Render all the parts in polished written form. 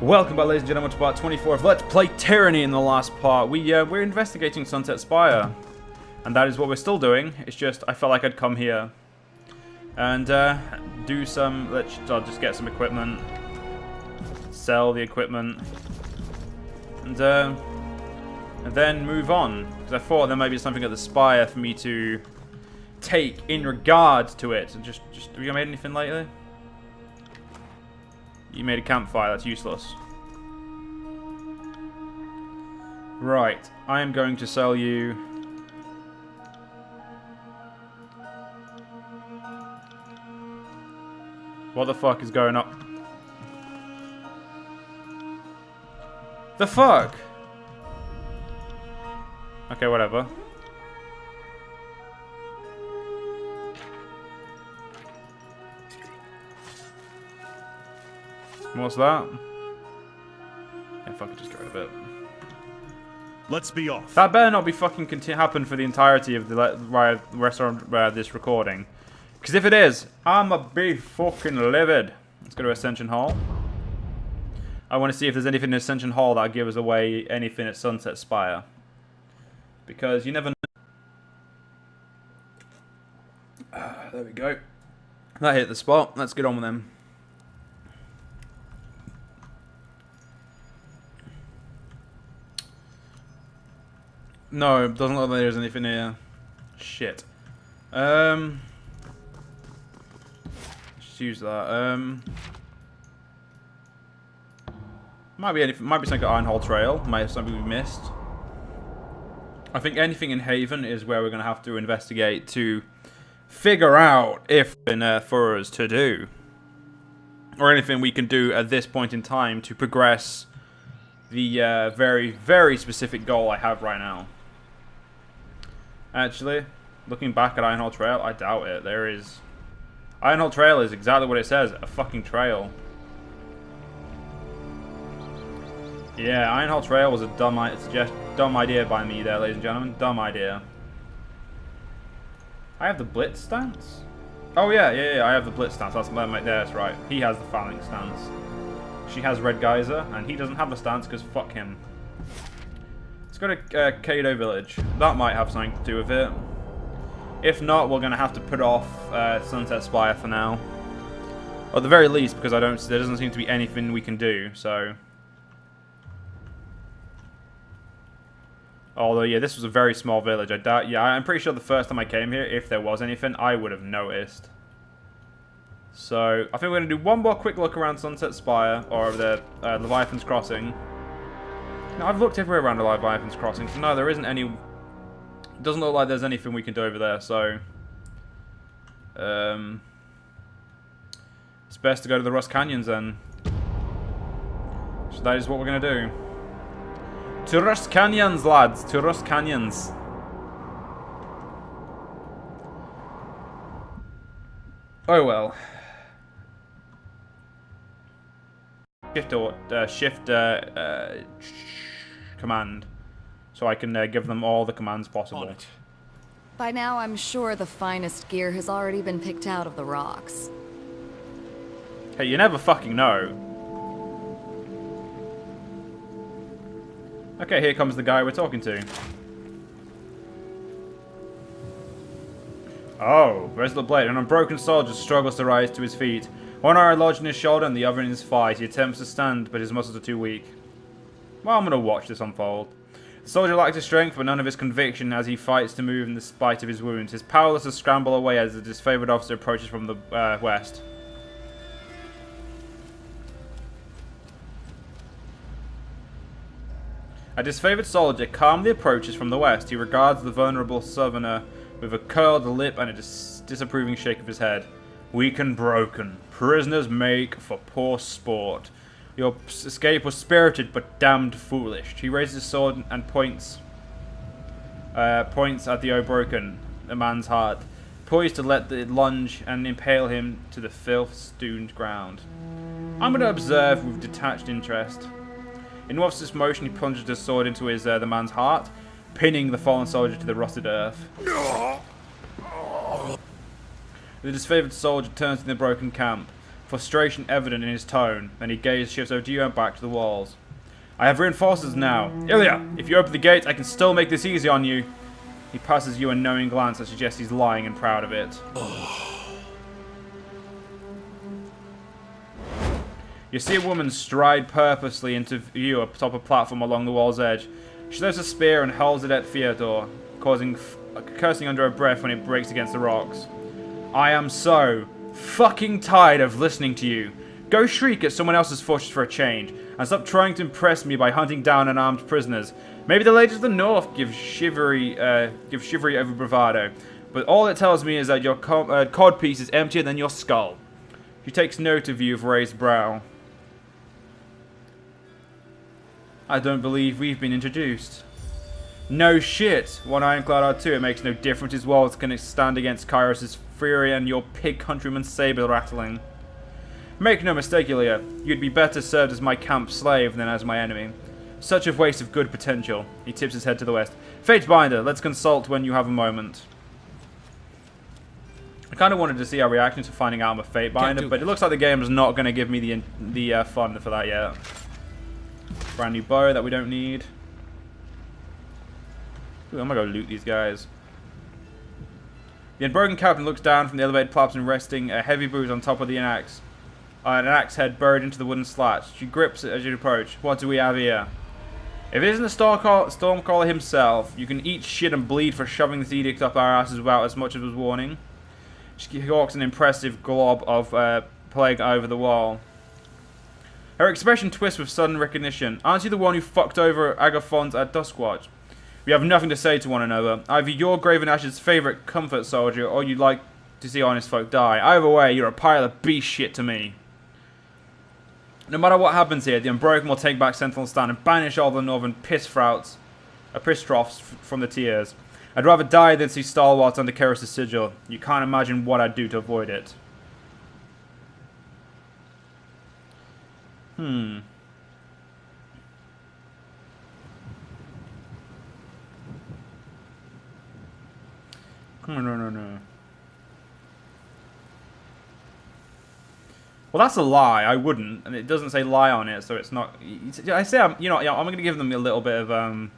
Welcome back, ladies and gentlemen, to part 24 of Let's Play Tyranny. In the last part, we're investigating Sunset Spire, and that is what we're still doing. It's just I felt like I'd come here and do some. I'll just get some equipment, sell the equipment, and then move on. Because I thought there might be something at the Spire for me to take in regard to it. And just have you made anything lately? You made a campfire, that's useless. Right, I am going to sell you... What the fuck is going on? The fuck? Okay, whatever. What's that? Yeah, fuck it, just get rid of it. Let's be off. That better not be fucking happen for the entirety of the restaurant this recording. Because if it is, I'ma be fucking livid. Let's go to Ascension Hall. I want to see if there's anything in Ascension Hall that'll give us away anything at Sunset Spire. Because you never know. There we go. That hit the spot. Let's get on with them. No, it doesn't look like there's anything here. Shit. Let's use that. Might be anything. Might be something at Ironhole Trail. Might have something we missed. I think anything in Haven is where we're gonna have to investigate to figure out if enough for us to do, or anything we can do at this point in time to progress the very, very specific goal I have right now. Actually, looking back at Ironhole Trail, I doubt it. There is... Ironhole Trail is exactly what it says, a fucking trail. Yeah, Ironhole Trail was a dumb idea by me there, ladies and gentlemen. Dumb idea. I have the Blitz stance? Oh yeah, I have the Blitz stance. That's right. He has the Phalanx stance. She has Red Geyser, and he doesn't have the stance because fuck him. Let's go to Kado Village. That might have something to do with it. If not, we're going to have to put off Sunset Spire for now. Or at the very least, because there doesn't seem to be anything we can do, so... Although, yeah, this was a very small village. I'm pretty sure the first time I came here, if there was anything, I would have noticed. So, I think we're going to do one more quick look around Sunset Spire, or the Leviathan's Crossing. Now, I've looked everywhere around the Leviathan's Crossing, so no, there isn't any... It doesn't look like there's anything we can do over there, so... It's best to go to the Rust Canyons, then. So that is what we're going to do. To Rust Canyons, lads! To Rust Canyons! Oh well. Shift command, so I can give them all the commands possible. By now, I'm sure the finest gear has already been picked out of the rocks. Hey, you never fucking know. Okay, here comes the guy we're talking to. Oh, Resolute Blade. An unbroken soldier struggles to rise to his feet. One arrow lodged in his shoulder and the other in his thigh. He attempts to stand, but his muscles are too weak. Well, I'm going to watch this unfold. The soldier lacks his strength, but none of his conviction as he fights to move in spite of his wounds. He's powerless to scramble away as the disfavored officer approaches from the west. A disfavored soldier calmly approaches from the west. He regards the vulnerable southerner with a curled lip and a disapproving shake of his head. Weak and broken. Prisoners make for poor sport. Your escape was spirited but damned foolish. He raises his sword and points at the O'Broken, the man's heart, poised to let it lunge and impale him to the filth-stoned ground. I'm going to observe with detached interest. In one swift motion, he plunges his sword into the man's heart, pinning the fallen soldier to the rusted earth. The disfavored soldier turns to the broken camp. frustration evident in his tone. Then he gazed, shifts over to you and back to the walls. I have reinforcements now. Ilya, if you open the gate, I can still make this easy on you. He passes you a knowing glance that suggests he's lying and proud of it. You see a woman stride purposely into view atop a platform along the wall's edge. She lifts a spear and hurls it at Fyodor, cursing under her breath when it breaks against the rocks. I am so fucking tired of listening to you. Go shriek at someone else's fortress for a change, and stop trying to impress me by hunting down unarmed prisoners. Maybe the ladies of the north give chivalry over bravado, but all it tells me is that your codpiece is emptier than your skull. She takes note of you with raised brow. I don't believe we've been introduced. No shit! One ironclad R2, it makes no difference his walls can stand against Kairos' fury and your pig countryman's saber rattling. Make no mistake, Ilya, you'd be better served as my camp slave than as my enemy. Such a waste of good potential. He tips his head to the west. Fatebinder, let's consult when you have a moment. I kind of wanted to see our reaction to finding out I'm a Fatebinder, but it looks like the game is not going to give me the fun for that yet. Brand new bow that we don't need. Ooh, I'm going to go loot these guys. The unbroken captain looks down from the elevated platform, resting a heavy bruise on top of the axe. An axe head buried into the wooden slats. She grips it as you approach. What do we have here? If it isn't the Stormcaller himself, you can eat shit and bleed for shoving this edict up our asses without as much as was warning. She hawks an impressive glob of plague over the wall. Her expression twists with sudden recognition. Aren't you the one who fucked over Agathons at Duskwatch? We have nothing to say to one another. Either you're Graven Ash's favourite comfort soldier, or you'd like to see honest folk die. Either way, you're a pile of beast shit to me. No matter what happens here, the Unbroken will take back Sentinel Stand and banish all the northern piss troughs from the tiers. I'd rather die than see stalwarts under Kairos' sigil. You can't imagine what I'd do to avoid it. No. Well, that's a lie. I wouldn't, and it doesn't say lie on it, so it's not. I say I'm going to give them a little bit of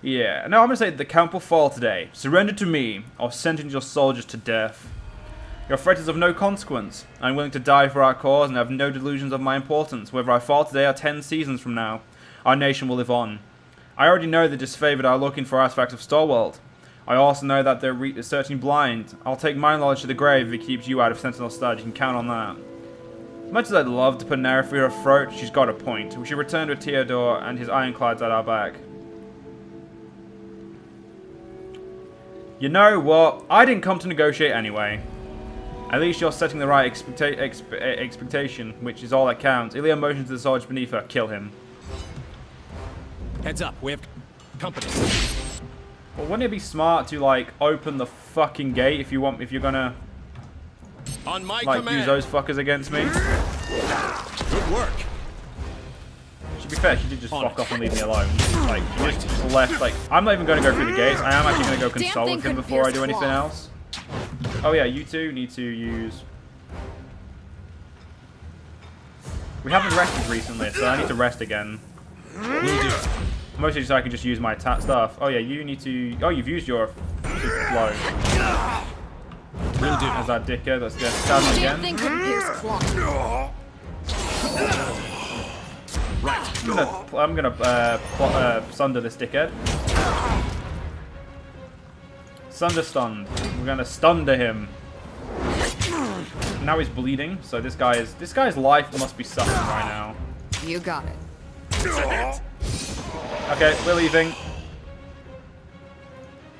yeah. No, I'm going to say the camp will fall today. Surrender to me, or sentence your soldiers to death. Your threat is of no consequence. I'm willing to die for our cause, and have no delusions of my importance. Whether I fall today or 10 seasons from now, our nation will live on. I already know the disfavored are looking for artifacts of Storwald. I also know that they're searching blind. I'll take my knowledge to the grave if it keeps you out of Sentinel Stud. You can count on that. As much as I'd love to put an arrow through her throat, she's got a point. We should return to Theodore and his ironclads at our back. You know what? I didn't come to negotiate anyway. At least you're setting the right expectation, which is all that counts. Ilya motions to the soldiers beneath her. Kill him. Heads up, we have company. Well, wouldn't it be smart to like open the fucking gate if you're gonna on my like command. use those fuckers against me? Good work. To be fair, she did just fuck off and leave me alone. Like, she just left. Like, I'm not even going to go through the gates. I am actually going to go consult with him before I do anything else. Oh yeah, you two need to use. We haven't rested recently, so I need to rest again. Mostly so I can just use my attack stuff. Oh yeah, you need to. Oh, you've used your super blow. Will do. As that dickhead, let's get stabbed again. Thing couldn't pierce claw. Right. I'm gonna sunder this dickhead. Sunder stunned. We're gonna stunder him. Now he's bleeding, so this guy's life must be suffering right now. You got it. Okay, we're leaving.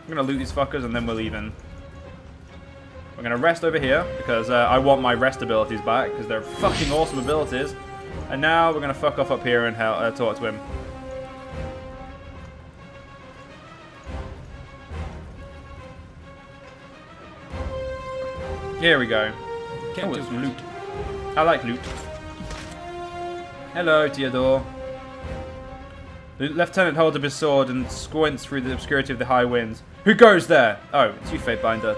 I'm gonna loot these fuckers and then we're leaving. We're gonna rest over here because I want my rest abilities back because they're fucking awesome abilities. And now we're gonna fuck off up here and talk to him. Here we go. Oh, it's loot. I like loot. Hello, Theodore. The lieutenant holds up his sword and squints through the obscurity of the high winds. Who goes there? Oh, it's you, Fatebinder.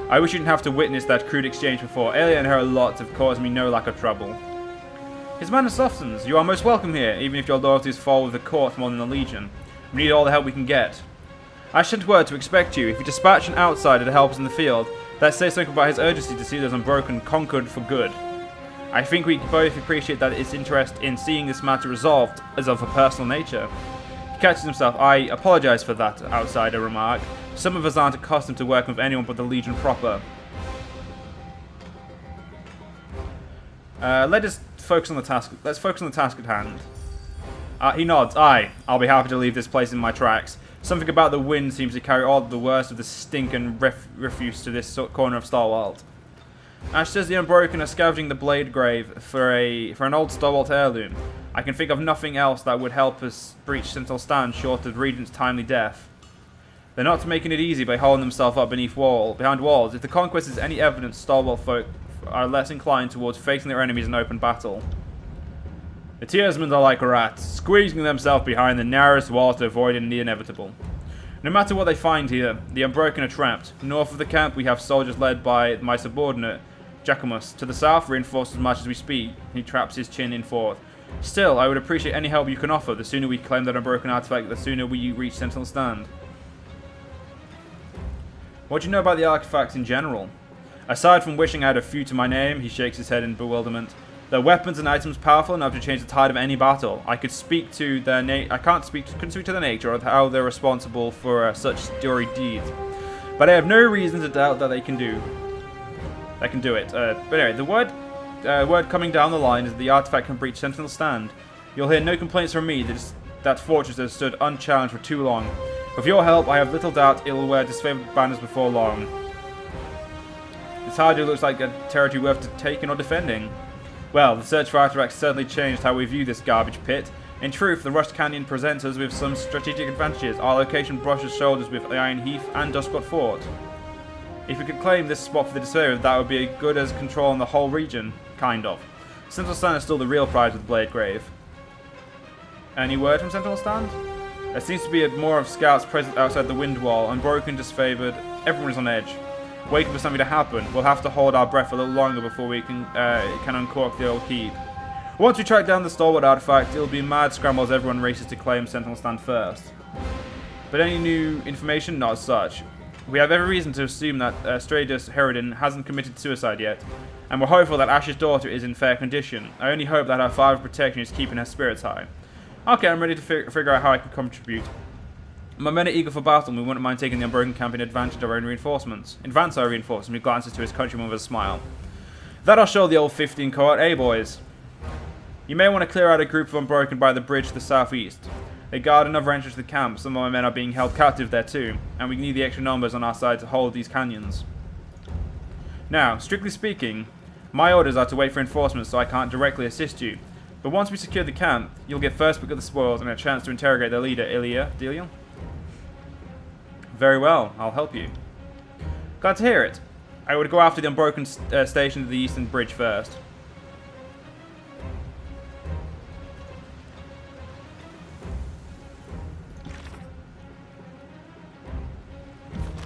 I wish you didn't have to witness that crude exchange before. Aelia and her lots have caused me no lack of trouble. His manner softens. You are most welcome here, even if your loyalties fall with the court more than the Legion. We need all the help we can get. I sent word to expect you. If you dispatch an outsider to help us in the field, that says something about his urgency to see those unbroken conquered for good. I think we both appreciate that his interest in seeing this matter resolved is of a personal nature. He catches himself. I apologize for that outsider remark. Some of us aren't accustomed to working with anyone but the Legion proper. Let's focus on the task. Let's focus on the task at hand. He nods. Aye, I'll be happy to leave this place in my tracks. Something about the wind seems to carry all the worst of the stink and refuse to this corner of Starwalt. Ash says the Unbroken are scavenging the Blade Grave for an old Starwalt heirloom. I can think of nothing else that would help us breach Sentinel Stand short of Regent's timely death. They're not making it easy by holding themselves up behind walls. If the conquest is any evidence, Starwalt folk are less inclined towards facing their enemies in open battle. The Tearsmen are like rats, squeezing themselves behind the narrowest walls to avoid the inevitable. No matter what they find here, the Unbroken are trapped. North of the camp, we have soldiers led by my subordinate, Jacquemus. To the south, reinforced as much as we speak. He traps his chin in forth. Still, I would appreciate any help you can offer. The sooner we claim that Unbroken artifact, the sooner we reach Sentinel Stand. What do you know about the artifacts in general? Aside from wishing I had a few to my name, he shakes his head in bewilderment. They're weapons and items powerful enough to change the tide of any battle. I could speak to their couldn't speak to their nature or how they're responsible for such storied deeds, but I have no reason to doubt that they can do it. But anyway, the word coming down the line is that the artifact can breach Sentinel Stand. You'll hear no complaints from me. That fortress has stood unchallenged for too long. With your help, I have little doubt it will wear disfavored banners before long. This hardly looks like a territory worth taking or defending. Well, the search for artifacts certainly changed how we view this garbage pit. In truth, the Rust Canyon presents us with some strategic advantages. Our location brushes shoulders with Iron Heath and Duskwot Fort. If we could claim this spot for the disfavored, that would be as good as controlling the whole region. Kind of. Sentinel Stand is still the real prize with the Blade Grave. Any word from Sentinel Stand? There seems to be more of scouts present outside the wind wall, unbroken, disfavored. Everyone is on edge, waiting for something to happen. We'll have to hold our breath a little longer before we can uncork the old keep. Once we track down the stalwart artifact, it'll be mad scramble as everyone races to claim Sentinel Stand first. But any new information? Not as such. We have every reason to assume that Stradus Herodin hasn't committed suicide yet, and we're hopeful that Ash's daughter is in fair condition. I only hope that her father's protection is keeping her spirits high. Okay, I'm ready to figure out how I can contribute. My men are eager for battle, and we wouldn't mind taking the Unbroken camp in advantage of our own reinforcements. Advance our reinforcements. He glances to his countrymen with a smile. That I'll show the old 15 cohort. Hey, boys. You may want to clear out a group of Unbroken by the bridge to the southeast. They guard another entrance to the camp. Some of my men are being held captive there too, and we need the extra numbers on our side to hold these canyons. Now, strictly speaking, my orders are to wait for reinforcements, so I can't directly assist you. But once we secure the camp, you'll get first pick of the spoils and a chance to interrogate their leader, Delia. Very well, I'll help you. Glad to hear it. I would go after the Unbroken station to the eastern bridge first.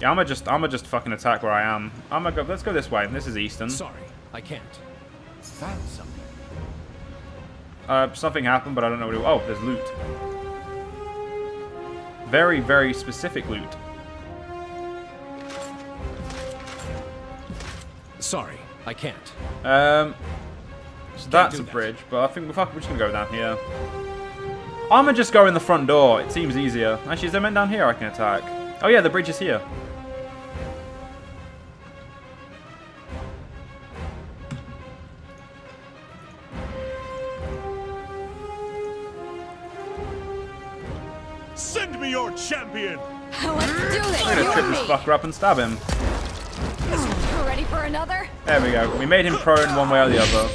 Yeah, I'ma just fucking attack where I am. Let's go this way. This is eastern. Sorry, I can't. Found something. Something happened, but I don't know what it was. Oh, there's loot. Very, very specific loot. Sorry, I can't. So that's a bridge, but I think we're just gonna go down here. I'm gonna just go in the front door. It seems easier. Actually, is there men down here I can attack? Oh yeah, the bridge is here. Send me your champion! Let's do this. I'm gonna You trip and this me. fucker up and stab him. Ready for another? There we go. We made him prone one way or the other.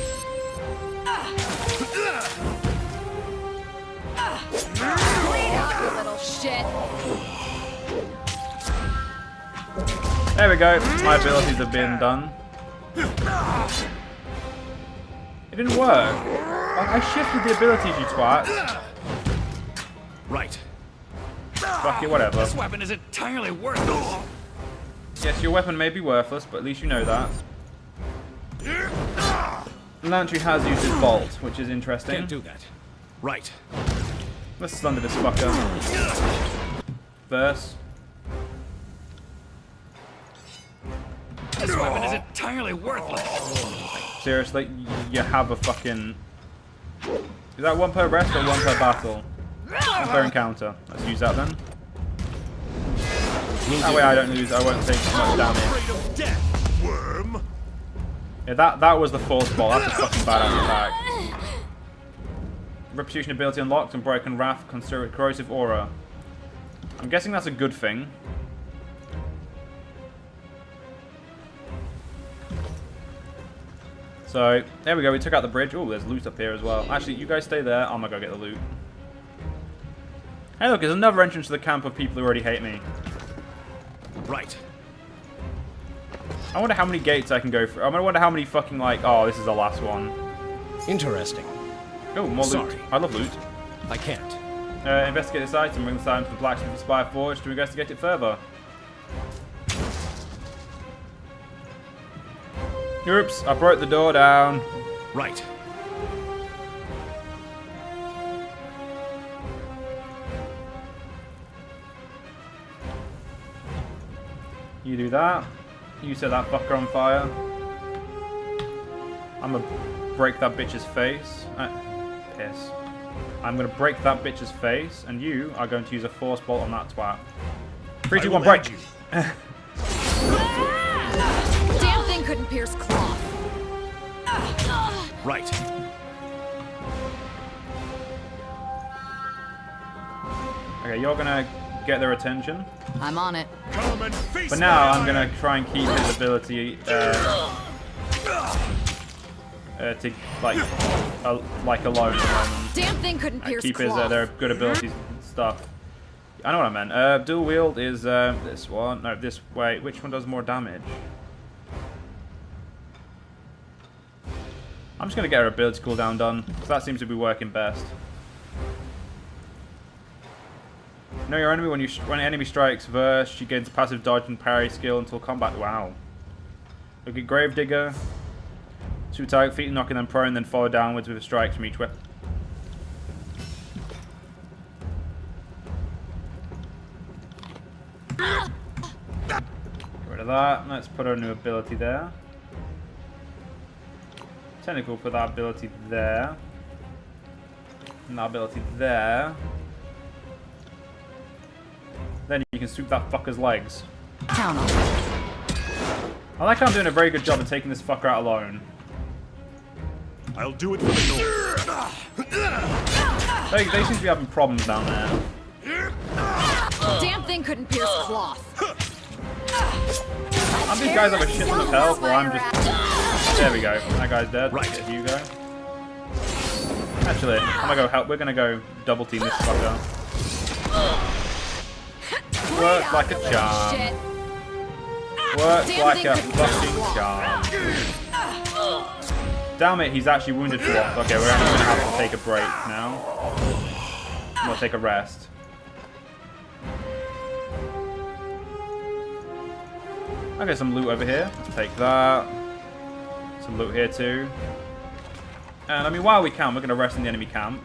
Bleed out, you little shit. There we go. My abilities have been done. It didn't work. I shifted the abilities, you twat. Right. Fuck it, whatever. This weapon is entirely worthless. Yes, your weapon may be worthless, but at least you know that. Lantry has used his bolt, which is interesting. Can't do that. Right. Let's thunder this fucker. Verse. This weapon is entirely worthless. Seriously, you have a fucking... Is that one per rest or one per battle? One per encounter. Let's use that then. That way I don't lose, I won't take too much damage. Afraid of death, worm. Yeah, that was the force ball. That's a fucking badass attack. Reputation ability unlocked and Broken Wrath, corrosive aura. I'm guessing that's a good thing. So, there we go, we took out the bridge. Oh, there's loot up here as well. Actually, you guys stay there. I'm gonna go get the loot. Hey look, there's another entrance to the camp of people who already hate me. Right. I wonder how many gates I can go through. I wonder how many fucking, like... Oh, this is the last one. Interesting. Oh, more loot. Sorry. I love loot. I can't. Investigate this item, bring this item to the blacksmith and spire forge to investigate it further. Oops, I broke the door down. Right. You do that. You set that fucker on fire. I'm gonna break that bitch's face. Piss. I'm gonna break that bitch's face, and you are going to use a force bolt on that twat. 3, 2, 1, break! Damn thing couldn't pierce cloth. Right. Okay, you're gonna get their attention. I'm on it. Come and face But now my I'm gonna ire. try and keep his ability to like alone at the moment. Damn thing couldn't pierce Keep his cloth. their good abilities and stuff. I know what I meant. Dual wield is this one. No, this way. Which one does more damage? I'm just gonna get her ability cooldown done, because that seems to be working best. Know your enemy when an enemy strikes verse, she gains passive dodge and parry skill until combat. Wow. Look at Gravedigger. 2 target feet, knocking them prone, then follow downwards with a strike from each weapon. Get rid of that. Let's put our new ability there. Technically, we'll put that ability there. And that ability there. Then you can swoop that fucker's legs. Count on it. I like how I'm doing a very good job of taking this fucker out alone. I'll do it for the North. They seem to be having problems down there. Damn thing couldn't pierce cloth. Some of these guys have a shit ton of health, or I'm just... There we go. That guy's dead. Right. Get you go. Actually, I'm gonna go help. We're gonna go double team this fucker. Works like a charm. Shit. Works Damn like thing a couldn't pierce fucking cloth. charm. Damn it, he's actually wounded for once. Okay, we're actually gonna have to take a break now. We'll take a rest. Okay, some loot over here. Let's take that. Some loot here too. And I mean, while we can, we're going to rest in the enemy camp.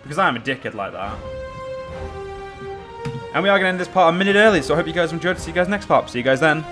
Because I am a dickhead like that. And we are going to end this part a minute early, so I hope you guys enjoyed. See you guys next part. See you guys then.